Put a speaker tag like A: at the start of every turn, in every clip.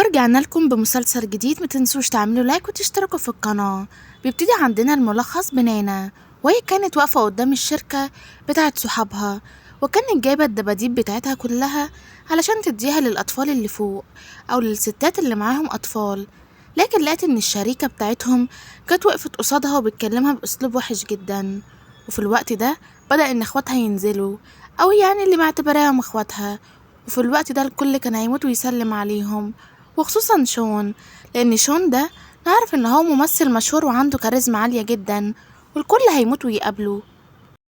A: ورجعنا لكم بمسلسل جديد. ما تنسوش تعملوا لايك وتشتركوا في القناة. بيبتدي عندنا الملخص بنانا، وهي كانت واقفة قدام الشركة بتاعت صحابها، وكانت جايبة الدباديب بتاعتها كلها علشان تديها للأطفال اللي فوق أو للستات اللي معاهم أطفال. لكن لقت إن الشريكة بتاعتهم كانت وقفت قصادها وبتكلمها بأسلوب وحش جدا. وفي الوقت ده بدأ إن اخواتها ينزلوا، أو يعني اللي معتبراهم اخواتها. وفي الوقت ده الكل كان هيموت ويسلم عليهم، وخصوصا شون، لأن شون ده نعرف إن هو ممثل مشهور وعنده كاريزما عالية جدا، والكل هيموت ويقابله.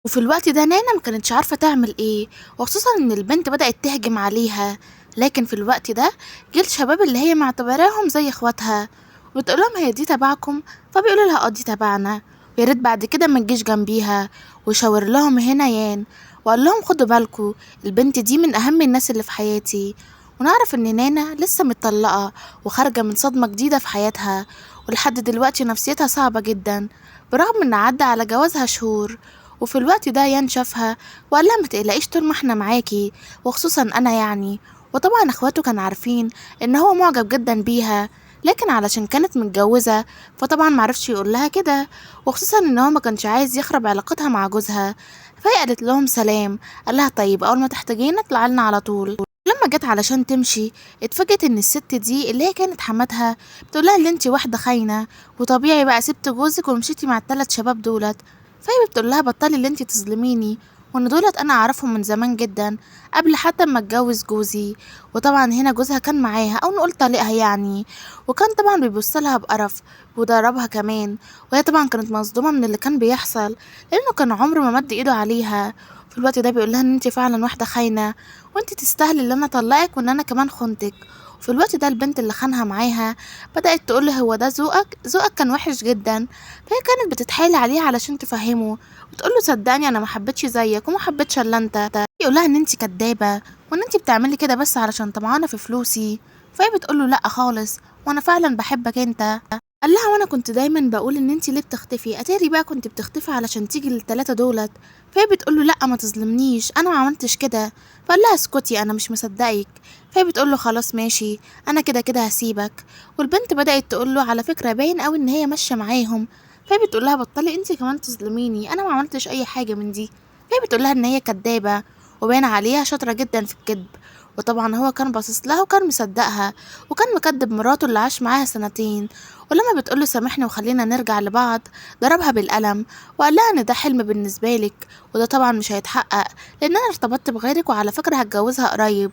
A: وفي الوقت ده نانا مكانتش عارفة تعمل ايه، وخصوصا إن البنت بدأت تهجم عليها. لكن في الوقت ده جه الشباب اللي هي معتبراهم زي اخواتها، وبتقولهم هي دي تبعكم، فبيقولوا لها اه دي تبعنا، ويا ريت بعد كده ما تجيش جنبيها. وشاور لهم هنا يان، وقال لهم خدوا بالكوا، البنت دي من أهم الناس اللي في حياتي. ونعرف إن نانا لسه متطلقة وخارجة من صدمة جديدة في حياتها، ولحد دلوقتي نفسيتها صعبة جدا برغم إن عدى على جوازها شهور. وفي الوقت ده يان شافها وقال لها متقلقيش طول ما احنا معاكي، وخصوصا أنا يعني. وطبعا اخواته كانوا عارفين إن هو معجب جدا بيها، لكن علشان كانت متجوزة فطبعا معرفش يقول لها كده، وخصوصا إن هو ما كانش عايز يخرب علاقتها مع جوزها. فهي قالت لهم سلام، قال لها طيب أول ما تحتاجينا اطلع لنا على طول. لما جت علشان تمشي اتفاجئت ان الست دي اللي هي كانت حماتها بتقول لها ان انتي واحده خاينه، وطبيعي بقى سبت جوزك ومشيتي مع الثلاث شباب دولت. فهي بتقول لها بطلي اللي انتي تظلميني، وان دولت انا اعرفهم من زمان جدا قبل حتى ما اتجوز جوزي. وطبعا هنا جوزها كان معاها او نقول طليقها يعني، وكان طبعا بيبص لها بقرف وضربها كمان. وهي طبعا كانت مصدومه من اللي كان بيحصل، لانه كان عمره ما مد ايده عليها. في الوقت ده بيقول لها ان انتي فعلا واحده خاينه، وانت تستاهلي ان انا اطلقك وان انا كمان خنتك. وفي الوقت ده البنت اللي خانها معاها بدأت تقول له هو ده ذوقك كان وحش جدا. فهي كانت بتتحايل عليه علشان تفهمه، وتقول له صدقني انا ما حبيتش زيك وما حبيتش الا انت. يقول لها ان انت كدابه، وان انت بتعملي كده بس علشان طمعانه في فلوسي. فهي بتقول له لا خالص، وانا فعلا بحبك انت. قال لها وانا كنت دايما بقول ان انتي ليه بتختفي، اتاري بقى كنت بتختفي علشان تيجي للتلاتة دولت. فهي بتقول له لا ما تظلمنيش انا ما عملتش كده. فقال لها اسكتي انا مش مصدقك. فهي بتقول له خلاص ماشي، انا كده كده هسيبك. والبنت بدأت تقول له على فكرة باين قوي ان هي ماشية معاهم. فهي بتقول لها بطلي انتي كمان تظلميني، انا ما عملتش اي حاجة من دي. فهي بتقول لها ان هي كدابة، وباين عليها شاطرة جدا في الكذب. وطبعا هو كان باصص لها وكان مصدقها، وكان مكدب مراته اللي عاش معاها سنتين. ولما بتقوله سامحني وخلينا نرجع لبعض ضربها بالقلم، وقال لها ان ده حلم بالنسبة لك، وده طبعا مش هيتحقق لان انا ارتبطت بغيرك، وعلى فكرة هتجوزها قريب.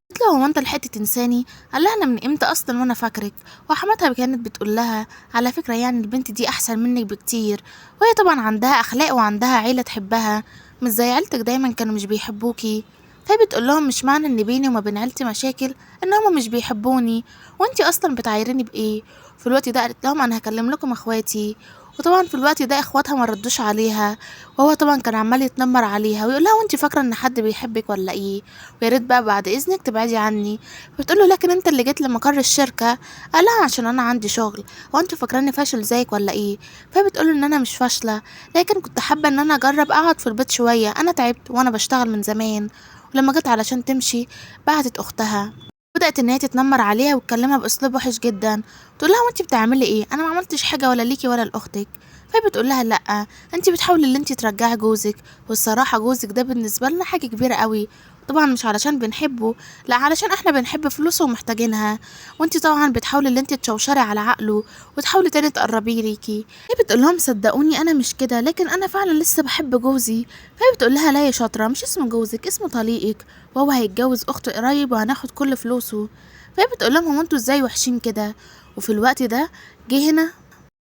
A: قلت له هو انت لحقت تنساني؟ قال لها انا من امتى اصلا وانا فاكرك. وحماتها كانت بتقول لها على فكرة يعني البنت دي احسن منك بكتير، وهي طبعا عندها اخلاق وعندها عيلة تحبها، مش زي عيلتك دايما كانوا مش بيحبوكي. فهي بتقول لهم مش معنى ان بيني وما بين عيلتي مشاكل ان هما مش بيحبوني، وانتي اصلا بتعايريني بايه؟ في الوقت ده قالت لهم انا هكلم لكم اخواتي. وطبعا في الوقت ده اخواتها ما ردوش عليها، وهو طبعا كان عمال يتنمر عليها ويقول لها وانتي فاكره ان حد بيحبك ولا ايه؟ ويا ريت بقى بعد اذنك تبعدي عني. بتقول له لكن انت اللي جيت لمقر الشركه. قال لها عشان انا عندي شغل، هو انتوا فاكراني فاشل زيك ولا ايه؟ فبتقول له ان انا مش فاشله، لكن كنت حابه ان انا اجرب اقعد في البيت شويه، انا تعبت وانا بشتغل من زمان. ولما جت علشان تمشي بعتت اختها، بدأت ان هي تتنمر عليها وتكلمها باسلوب وحش جدا، تقول لها وانتي بتعملي ايه، انا ما عملتش حاجه ولا ليكي ولا لاختك. فهي بتقول لها لا، انتي بتحاولي ان انتي ترجعي جوزك، والصراحه جوزك ده بالنسبه لنا حاجه كبيره قوي، طبعا مش علشان بنحبه، لا علشان احنا بنحب فلوسه ومحتاجينها. وانتي طبعا بتحاولي ان انتي تشوشري على عقله وتحاولي تاني تقربيه ليكي. هي بتقول لهم صدقوني انا مش كده، لكن انا فعلا لسه بحب جوزي. فهي بتقول لها لا يا شاطره، مش اسمه جوزك، اسمه طليقك، وهو هيتجوز اخته قريب وهناخد كل فلوسه. فهي بتقول لهم هو انتوا ازاي وحشين كده؟ وفي الوقت ده جه هنا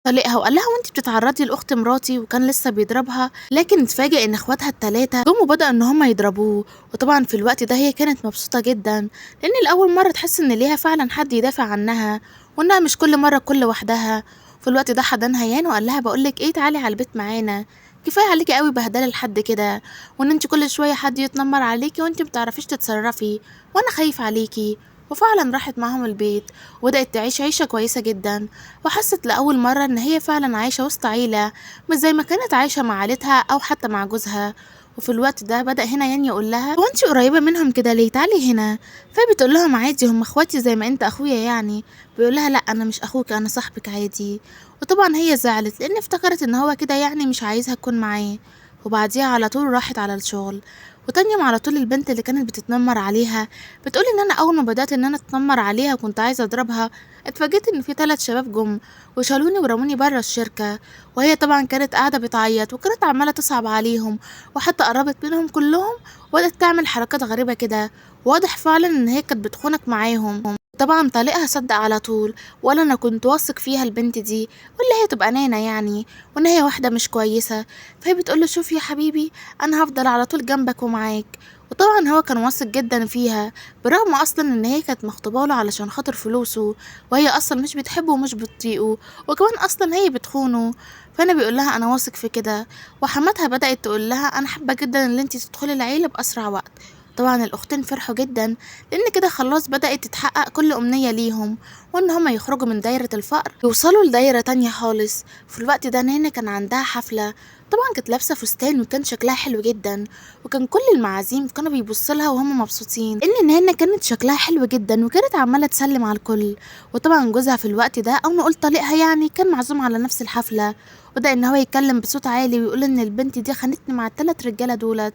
A: طليقها وقال لها وانت بتتعرضي لاخت مراتي، وكان لسه بيضربها، لكن اتفاجئ ان اخواتها التلاتة جم وبدأ ان هم يضربوه. وطبعا في الوقت ده هي كانت مبسوطة جدا، لان الاول مرة تحس ان ليها فعلا حد يدافع عنها، وانها مش كل مرة كل وحدها. في الوقت ده حضنها يان وقال لها بقولك ايه، تعالي على البيت معانا، كفايه عليكي قوي بهدله لحد كده، وان انت كل شويه حد يتنمر عليكي وانت متعرفيش تتصرفي، وانا خايف عليكي. وفعلا راحت معاهم البيت وبدأت تعيش عيشة كويسة جدا، وحست لأول مرة إن هي فعلا عايشة وسط عيلة، مش زي ما كانت عايشة مع عيلتها أو حتى مع جوزها. وفي الوقت ده بدأ هنا يان يقول لها هو انت قريبة منهم كده ليه، تعالي هنا. فبتقول لهم عادي هم اخواتي زي ما انت اخويا يعني. بيقول لها لا انا مش اخوك انا صاحبك عادي. وطبعا هي زعلت لان افتكرت ان هو كده يعني مش عايزها تكون معاه. وبعديها على طول راحت على الشغل. وتاني يوم على طول البنت اللي كانت بتتنمر عليها بتقول ان انا اول ما بدأت ان انا اتنمر عليها وكنت عايزة اضربها اتفاجئت ان في 3 شباب جم وشالوني ورموني بره الشركة. وهي طبعا كانت قاعدة بتعيط وكانت عمالة تصعب عليهم وحتى قربت منهم كلهم وبدأت تعمل حركات غريبة كده. واضح فعلا ان هي كانت بتخونك معاهم. طبعا طليقها صدق على طول ولا انا كنت واثق فيها البنت دي ولا هي تبقى نانة يعني وان هي واحدة مش كويسة. فهي بتقوله شوف يا حبيبي انا هفضل على طول جنبك ومعاك. وطبعا هو كان واثق جدا فيها برغم اصلا ان هي كانت مخطوبه له علشان خاطر فلوسه وهي اصلا مش بتحبه ومش بتطيقه وكمان اصلا هي بتخونه. فانا بيقول لها انا واثق في كده. وحماتها بدأت تقول لها انا حابة جدا ان انتي تدخلي العيلة باسرع وقت. طبعا الاختين فرحوا جدا لان كده خلاص بدأت تتحقق كل امنية ليهم وان هما يخرجوا من دايرة الفقر يوصلوا لدايرة تانية خالص. في الوقت ده نانا كان عندها حفلة. طبعا كانت لابسة فستان وكان شكلها حلو جدا وكان كل المعازيم كانوا بيبصوا لها وهم مبسوطين ان نانا كانت شكلها حلو جدا وكانت عمالة تسلم على الكل. وطبعا جوزها في الوقت ده او نقول طليقها يعني كان معزوم على نفس الحفلة. وبدأ ان هو يتكلم بصوت عالي ويقول ان البنت دي خانتني مع ال3 رجالة دولت.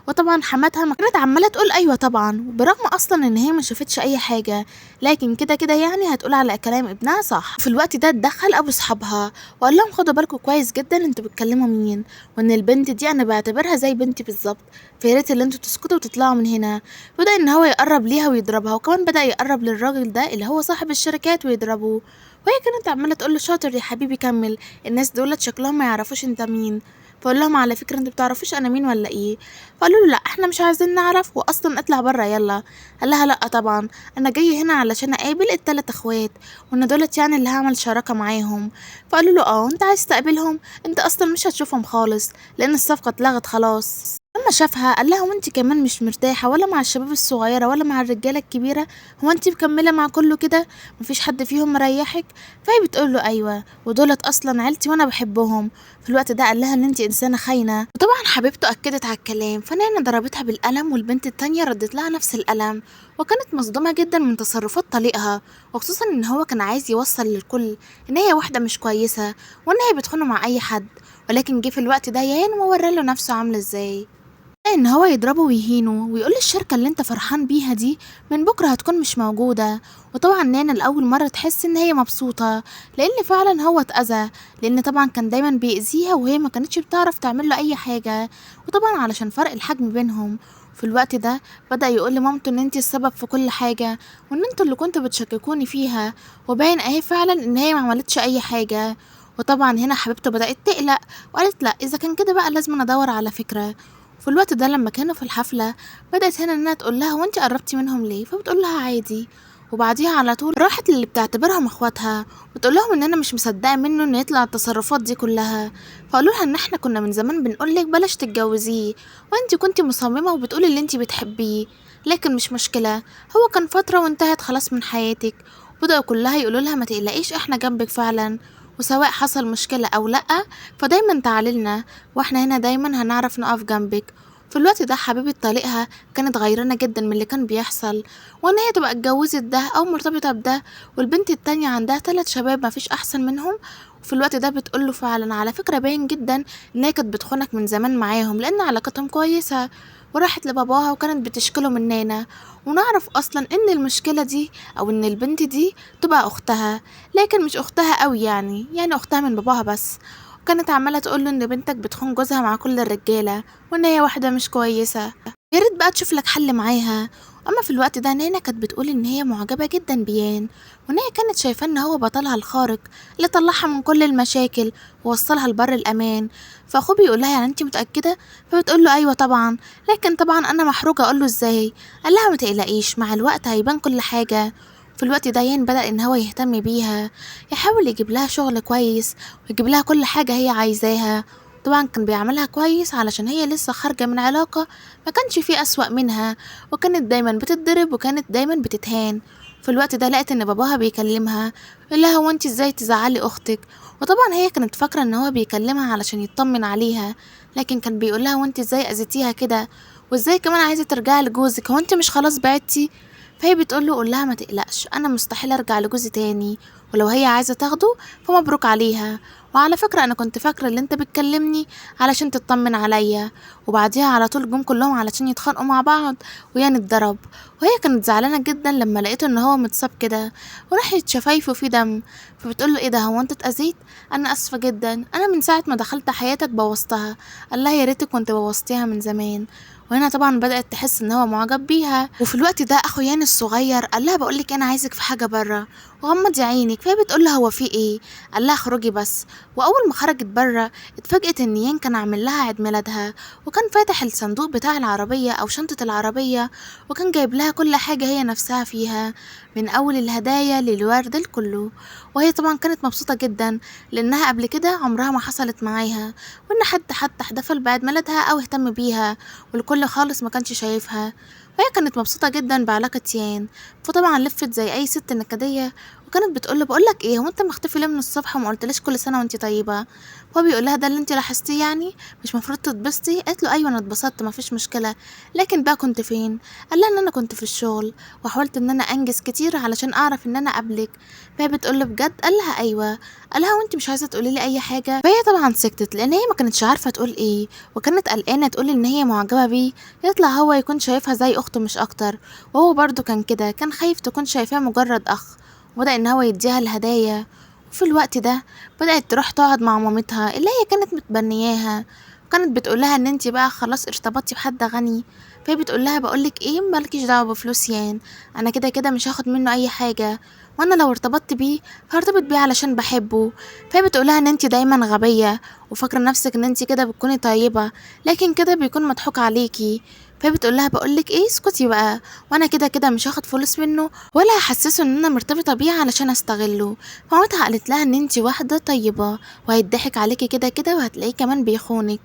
A: وطبعا حماتها ما كانت عماله تقول ايوه طبعا برغم اصلا ان هي ما شافتش اي حاجه لكن كده كده يعني هتقول على كلام ابنها صح. في الوقت ده اتدخل ابو صحابها وقال لهم خدوا بالكم كويس جدا انتوا بتكلموا مين وان البنت دي انا بعتبرها زي بنتي بالظبط. فيا ريت اللي انتوا تسكتوا وتطلعوا من هنا. بدأ ان هو يقرب ليها ويضربها وكمان بدأ يقرب للراجل ده اللي هو صاحب الشركات ويضربه. وهي كانت عماله تقول له شاطر يا حبيبي كمل الناس دولت شكلهم ما يعرفوش انت مين. فقول لهم على فكره انتوا بتعرفوش انا مين ولا ايه. فقالوا له لا احنا مش عايزين نعرف واصلا اطلع بره يلا. قال لها لا طبعا انا جاي هنا علشان اقابل ال3 اخوات وان دولت يعني اللي هعمل شراكه معاهم. فقالوا له اه انت عايز تقابلهم انت اصلا مش هتشوفهم خالص لان الصفقه اتلغت خلاص. لما شافها قال لها وانت كمان مش مرتاحه ولا مع الشباب الصغيره ولا مع الرجاله الكبيره هو انت مكمله مع كله كده مفيش حد فيهم مريحك. فهي بتقول له ايوه ودولت اصلا عيلتي وانا بحبهم. في الوقت ده قال لها ان انت انسانه خاينه. وطبعا حبيبته اكدت على الكلام فنانا ضربتها بالقلم والبنت التانية ردت لها نفس القلم. وكانت مصدومه جدا من تصرفات طليقها وخصوصا ان هو كان عايز يوصل للكل ان هي واحده مش كويسه وان هي بتخونه مع اي حد. ولكن جه في الوقت ده يان ووراله نفسه عامله ازاي ان هو يضربه ويهينه ويقول الشركة اللي انت فرحان بيها دي من بكرة هتكون مش موجودة. وطبعا نانا لأول مرة تحس ان هي مبسوطة لان فعلا هو اتأذى لان طبعا كان دايما بيأذيها وهي ما كانتش بتعرف تعمل له اي حاجة وطبعا علشان فرق الحجم بينهم. في الوقت ده بدأ يقول لمامته ان انت السبب في كل حاجة وان انتوا اللي كنتوا بتشككوني فيها وباين اهي فعلا ان هي ما عملتش اي حاجة. وطبعا هنا حبيبته بدأت تقلق وقالت لا اذا كان كده بقى لازم ادور على فكرة. في الوقت ده لما كانوا في الحفلة بدأت هنا انها تقول لها وانت قربتي منهم ليه فبتقول لها عادي. وبعديها على طول راحت للي بتعتبرهم اخواتها وتقول لهم ان انا مش مصدقه منه ان يطلع التصرفات دي كلها. فقالوا لها ان احنا كنا من زمان بنقول لك بلاش تتجوزيه وانت كنتي مصممه وبتقولي اللي انت بتحبيه لكن مش مشكله هو كان فتره وانتهت خلاص من حياتك. بدأوا كلها يقولوا لها ما تقلقيش احنا جنبك فعلا وسواء حصل مشكله او لا فدايما تعاللنا واحنا هنا دايما هنعرف نقف جنبك. في الوقت ده حبيبة طليقها كانت غيرانة جدا من اللي كان بيحصل وان هي تبقى اتجوزت ده او مرتبطة بده والبنت التانية عندها 3 شباب مفيش احسن منهم. وفي الوقت ده بتقوله فعلا على فكرة باين جدا ان هي كانت بتخونك من زمان معاهم لان علاقتهم كويسة. وراحت لباباها وكانت بتشكله من نانا ونعرف اصلا ان المشكلة دي او ان البنت دي تبقى اختها لكن مش اختها قوي يعني اختها من باباها بس. وكانت عمالة تقوله ان بنتك بتخون جوزها مع كل الرجالة وان هي واحدة مش كويسة يا ريت بقى تشوف لك حل معاها. اما في الوقت ده نانا كانت بتقول ان هي معجبة جدا بيان وان هي كانت شايفاه ان هو بطلها الخارق اللي طلعها من كل المشاكل ووصلها لبر الامان. فاخوه بيقول لها يعني انت متأكدة فبتقول له ايوه طبعا لكن طبعا انا محروجة اقول له ازاي. قال لها ما تقلقيش مع الوقت هيبان كل حاجة. في الوقت ده يان بدأ ان هو يهتم بيها يحاول يجيب لها شغل كويس ويجيب لها كل حاجة هي عايزاها. طبعا كان بيعملها كويس علشان هي لسه خارجة من علاقة ما كانش فيه أسوأ منها وكانت دايما بتتضرب وكانت دايما بتتهان. في الوقت ده لقت ان باباها بيكلمها يقول لها هو انت ازاي تزعلي اختك وطبعا هي كانت فاكرة ان هو بيكلمها علشان يطمن عليها، لكن كان بيقولها وانت ازاي اذيتيها كده، وازاي كمان عايزة ترجعي لجوزك، هو انت مش خلاص بعدتي؟ فهي بتقوله قولها ما تقلقش، انا مستحيل ارجع لجوزي تاني، ولو هي عايزة تاخده فمبروك عليها، وعلى فكرة انا كنت فاكرة ان انت بتكلمني علشان تطمن عليا. وبعديها على طول جم كلهم علشان يتخانقوا مع بعض ويان اتضرب، وهي كانت زعلانة جدا لما لقيته ان هو متصاب كده وناحية شفايفه في دم. فبتقوله ايه ده، هو انت اتأذيت؟ انا اسفة جدا، انا من ساعة ما دخلت حياتك بوظتها. قال لها يا ريتك كنت بوظتيها من زمان. وهنا طبعا بدأت تحس ان هو معجب بيها. وفي الوقت ده اخو يان الصغير قال لها بقولك انا عايزك في حاجة بره، وغمضي عينك. فهي بتقول له هو في ايه؟ قال لها اخرجي بس. واول ما خرجت بره اتفاجئت ان يان كان عامل لها عيد ميلادها، وكان فاتح الصندوق بتاع العربية او شنطة العربية، وكان جايب لها كل حاجة هي نفسها فيها، من اول الهدايا للورد الكله. وهي طبعا كانت مبسوطة جدا لانها قبل كده عمرها ما حصلت معاها، وان حد حتى احتفل بعيد ميلادها او اهتم بيها، والكل خالص ما كانش شايفها. وهي كانت مبسوطة جدا بعلاقة يان. فطبعا لفت زي اي ست نكدية، وكانت بتقوله بقولك ايه، هو انت مختفي ليه من الصبح وما قلتليش كل سنة وانت طيبة؟ هو بيقول لها ده اللي انت لاحظتيه يعني، مش مفروض تتبسطي؟ قالت له ايوه انا اتبسطت مفيش مشكلة، لكن بقى كنت فين؟ قال لها ان انا كنت في الشغل، وحاولت ان انا انجز كتير علشان اعرف ان انا اقابلك. فهي بتقول له بجد؟ قال لها ايوه. قال لها وانت مش عايزه تقولي لي اي حاجه؟ فهي طبعا سكتت لان هي ما كانتش عارفه تقول ايه، وكانت قلقانه تقول ان هي معجبه بيه يطلع هو يكون شايفها زي اخته مش اكتر، وهو برضو كان كده، كان خايف تكون شايفاه مجرد اخ، وبدأ ان هو يديها الهدايا. وفي الوقت ده بدأت تروح تقعد مع مامتها اللي هي كانت متبنياها، وكانت بتقولها ان انتي بقى خلاص ارتبطتي بحد غني. فهي بتقولها بقولك ايه، مالكيش دعوه بفلوس يان، انا كده كده مش هاخد منه اي حاجه، وانا لو ارتبطت بيه فهرتبط بيه علشان بحبه. فهي بتقولها ان انتي دايما غبيه وفاكره نفسك ان انتي كده بتكوني طيبه، لكن كده بيكون مضحوك عليكي. فهي بتقولها بقولك ايه، اسكتي بقى، وانا كده كده مش هاخد فلوس منه ولا هحسسه ان انا مرتبطه بيه علشان استغله. فمامتها قالت لها ان انتي واحده طيبه وهيضحك عليكي كده كده وهتلاقيه كمان بيخونك.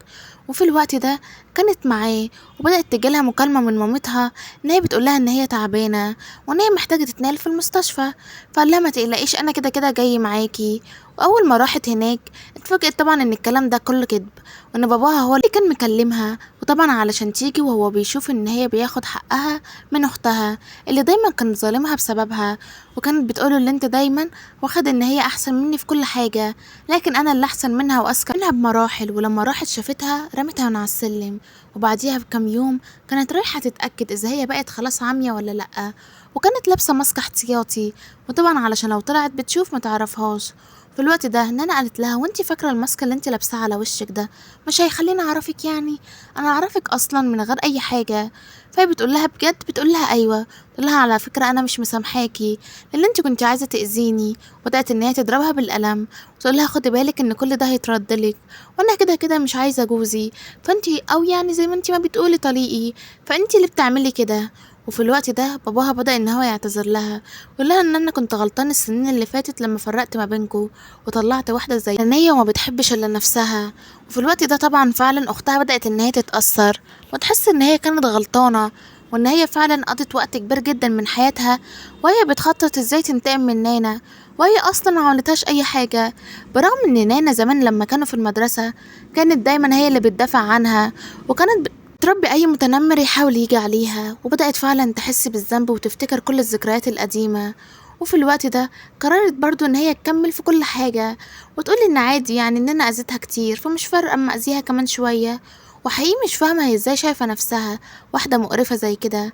A: وفي الوقت ده كانت معاه، وبدأت تجيلها مكالمة من مامتها ان هي بتقولها ان هي تعبانة وان هي محتاجة تتنقل في المستشفى. فقال لها ما تقلقيش انا كده كده جاي معاكي. واول ما راحت هناك اتفاجئت طبعا ان الكلام ده كله كذب، وان باباها هو اللي كان مكلمها، وطبعا علشان تيجي وهو بيشوف ان هي بياخد حقها من اختها اللي دايما كانت ظالمها بسببها، وكانت بتقوله اللي انت دايما واخد ان هي احسن مني في كل حاجة، لكن انا اللي احسن منها واذكى منها بمراحل. ولما راحت شافتها رمتها من على السلم. وبعديها بكام يوم كانت رايحة تتأكد اذا هي بقت خلاص عامية ولا لأ، وكانت لابسة ماسك احتياطي، وطبعا علشان لو طلعت بتشوف ما تعرفهاش. في الوقت ده نانا قالت لها وانتي فاكرة الماسك اللي انتي لابساه على وشك ده مش هيخليني اعرفك يعني؟ انا اعرفك اصلا من غير اي حاجة. فهي بتقول لها بجد؟ بتقول لها ايوه. بتقول لها على فكرة انا مش مسامحاكي لان انتي كنتي عايزة تأذيني. وبدأت ان هي تضربها بالقلم وتقول لها خدي بالك ان كل ده هيتردلك، وانا كده كده مش عايزة جوزي، فانتي او يعني زي ما انتي ما بتقولي طليقي، فانتي اللي بتعملي كده. وفي الوقت ده باباها بدأ ان هو يعتذر لها ويقول لها ان انا كنت غلطان السنين اللي فاتت لما فرقت ما بينكم وطلعت واحدة زي نية وما بتحبش الا نفسها. وفي الوقت ده طبعا فعلا اختها بدأت ان هي تتأثر وتحس ان هي كانت غلطانة، وان هي فعلا قضت وقت كبير جدا من حياتها وهي بتخطط ازاي تنتقم من نانا، وهي اصلا ما عملتهاش اي حاجة، برغم ان نانا زمان لما كانوا في المدرسة كانت دايما هي اللي بتدافع عنها، وكانت تربي أي متنمر يحاول يجي عليها. وبدأت فعلا تحس بالذنب وتفتكر كل الذكريات القديمة. وفي الوقت ده قررت برضو ان هي تكمل في كل حاجة وتقول ان عادي يعني ان انا اذيتها كتير فمش فارقة اما اذيها كمان شوية. وحقيقي مش فاهمة هي ازاي شايفة نفسها واحدة مقرفة زي كده.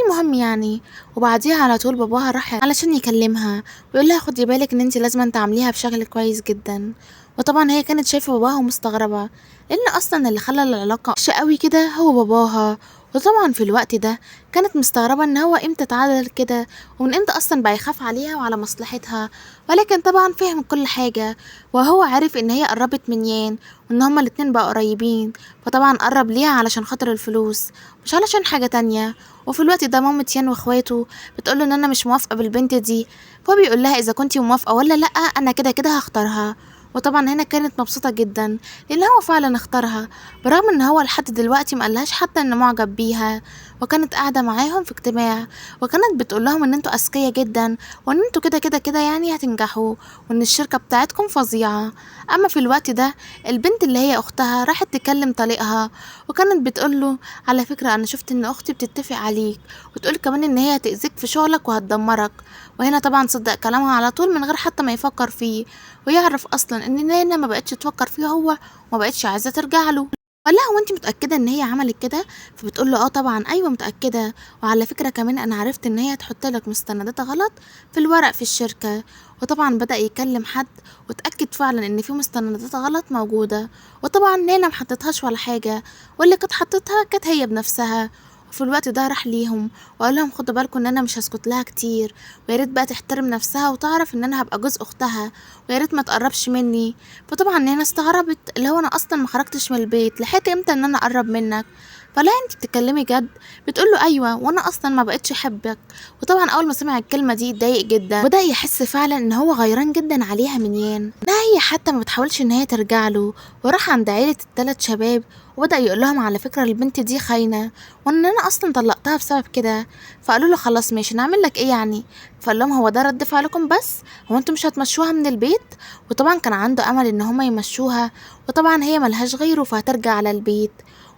A: المهم يعني وبعديها على طول باباها راح علشان يكلمها ويقول لها خدي بالك ان انت لازم تعمليها بشكل كويس جدا. وطبعا هي كانت شايفة باباها مستغربة لان اصلا اللي خلى العلاقة وحشة قوي كده هو باباها. وطبعا في الوقت ده كانت مستغربة ان هو امتى اتعدل كده ومن امتى اصلا بقى يخاف عليها وعلى مصلحتها، ولكن طبعا فهم كل حاجة وهو عارف ان هي قربت من يان وان هما الاتنين بقوا قريبين، فطبعا قرب ليها علشان خاطر الفلوس مش علشان حاجة تانية. وفي الوقت ده مامة يان واخواته بتقوله ان انا مش موافقة بالبنت دي، فهو بيقول لها اذا كنتي موافقة ولا لا انا كده كده هختارها. وطبعا هنا كانت مبسوطة جدا لان هو فعلا اختارها، برغم ان هو لحد دلوقتي مقلهاش حتى انه معجب بيها، وكانت قاعدة معاهم في اجتماع، وكانت بتقول لهم ان انتوا اذكياء جدا، وان انتوا كده كده كده يعني هتنجحوا، وان الشركة بتاعتكم فظيعة. اما في الوقت ده البنت اللي هي اختها راحت تكلم طليقها، وكانت بتقوله على فكرة انا شفت ان اختي بتتفق عليك، وتقول كمان ان هي هتأذيك في شغلك وهتدمرك. وهنا طبعا صدق كلامها على طول من غير حتى ما يفكر فيه، ويعرف اصلا ان نانا ما بقتش تفكر فيه هو، وما بقتش عايزة ترجع له. قال لها هو انت متأكدة ان هي عملت كده؟ فبتقول له اه طبعا ايوه متأكدة، وعلى فكرة كمان انا عرفت ان هي تحط لك مستندات غلط في الورق في الشركة. وطبعا بدأ يكلم حد وتأكد فعلا ان في مستندات غلط موجودة، وطبعا نينا محطتهاش ولا حاجة، واللي كانت حطتها كانت هي بنفسها. وفي الوقت ده راح ليهم وقال لهم خدوا بالكم ان انا مش هسكت لها كتير، ويا ريت بقى تحترم نفسها وتعرف ان انا هبقى جوز اختها، ويا ريت ما تقربش مني. فطبعا نينا استغربت، اللي هو انا اصلا ما خرجتش من البيت، لحقت امتى ان انا اقرب منك؟ فلا انت بتتكلمي جد؟ بتقول له ايوه، وانا اصلا ما بقتش احبك. وطبعا اول ما سمع الكلمه دي اتضايق جدا، وبدا يحس فعلا ان هو غيران جدا عليها من يان، لا هي حتى ما بتحاولش ان هي ترجع له. وراح عند عيله الثلاث شباب وبدا يقول لهم على فكره البنت دي خاينه، وان انا اصلا طلقتها بسبب كده. فقالوا له خلاص ماشي نعمل لك ايه يعني؟ فقال لهم هو ده رد فعلكم بس؟ هو انتوا مش هتمشوها من البيت؟ وطبعا كان عنده امل ان هما يمشوها، وطبعا هي ملهاش غيره فهترجع على البيت.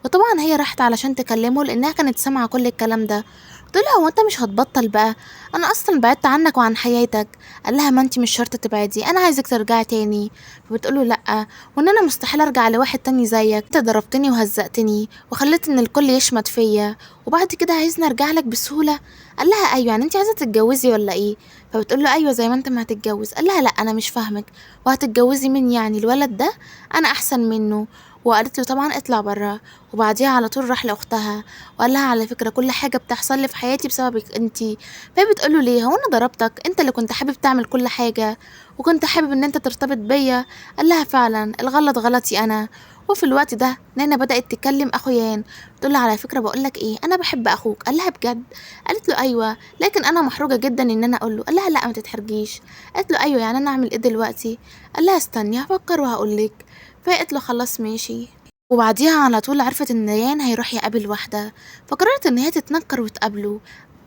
A: وطبعا هي راحت علشان تكلمه لانها كانت سامعه كل الكلام ده. قلت لها هو انت مش هتبطل بقى؟ انا اصلا بعدت عنك وعن حياتك. قال لها ما انت مش شرط تبعدي، انا عايزك ترجعي تاني. فبتقوله لا، وان انا مستحيل ارجع لواحد تاني زيك، انت ضربتني وهزقتني وخليت ان الكل يشمت فيا، وبعد كده عايزني ارجع لك بسهوله؟ قال لها ايوه، يعني انت عايزه تتجوزي ولا ايه؟ فبتقول له ايوه زي ما انت ما هتتجوز. قال لها لا انا مش فاهمك، وهتتجوزي مين يعني؟ الولد ده انا احسن منه. وقالت له طبعا اطلع برا. وبعديها على طول راح لاختها وقال لها على فكره كل حاجه بتحصل لي في حياتي بسببك انتي. فهي بتقول له ليه؟ هو انا ضربتك؟ انت اللي كنت حابب تعمل كل حاجه، وكنت حابب ان انت ترتبط بيا. قال لها فعلا الغلط غلطي انا. وفي الوقت ده نانا بدأت تكلم اخو يان، تقول له على فكره بقول لك ايه، انا بحب اخوك. قال لها بجد؟ قالت له ايوه، لكن انا محروجه جدا ان انا اقول له. قال لها لا ما تتحرجيش. قالت له ايوه، يعني انا اعمل ايه دلوقتي؟ قال لها استني هفكر وهقول لك. فقالت له خلاص ماشي. وبعديها على طول عرفت ان ريان هيروح يقابل واحدة، فقررت ان هي تتنكر وتقابله،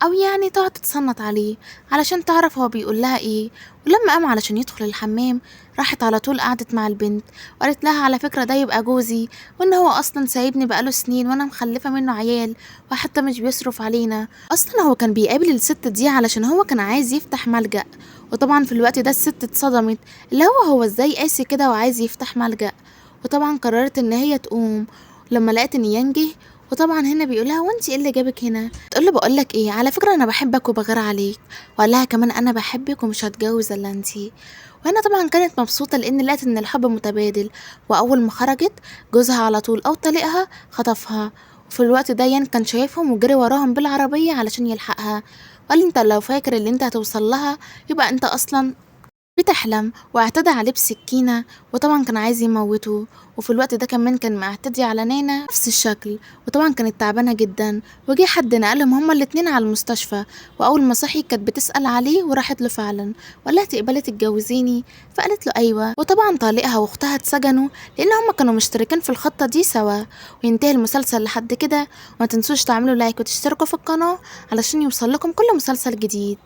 A: او يعني تقعد تتصنت عليه علشان تعرف هو بيقول لها ايه. ولما قام علشان يدخل الحمام راحت على طول قعدت مع البنت وقالت لها على فكرة ده يبقى جوزي، وان هو اصلا سايبني بقاله سنين وانا مخلفة منه عيال، وحتى مش بيصرف علينا. اصلا هو كان بيقابل الست دي علشان هو كان عايز يفتح ملجأ. وطبعا في الوقت ده الست اتصدمت، اللي هو ازاي قاسي كده وعايز يفتح ملجأ. وطبعا قررت ان هي تقوم لما لقت ان يان جه. وطبعا هنا بيقولها وانتي ايه اللي جابك هنا؟ تقول له بقولك ايه، على فكره انا بحبك وبغير عليك. وقال لها كمان انا بحبك ومش هتجوز الا انتي. وهنا طبعا كانت مبسوطه لان لقت ان الحب متبادل. واول ما خرجت جوزها على طول او طليقها خطفها. وفي الوقت ده يان كان شايفهم وجري وراهم بالعربيه علشان يلحقها، وقال لي انت لو فاكر اللي انت هتوصل لها يبقى انت اصلا بتحلم. واعتدى عليه بسكينة، وطبعا كان عايز يموته. وفي الوقت ده كمان كان معتدي على نانا نفس الشكل، وطبعا كانت تعبانة جدا. وجي حد نقلهم هما الاتنين على المستشفى، وأول ما صحي كانت بتسأل عليه وراحت له فعلا وقال لها تقبلي تتجوزيني؟ فقالت له أيوة. وطبعا طليقها واختها اتسجنوا لأن هما كانوا مشتركين في الخطة دي سوا. وينتهي المسلسل لحد كده، وما تنسوش تعملوا لايك وتشتركوا في القناة علشان يوصل لكم كل مسلسل جديد.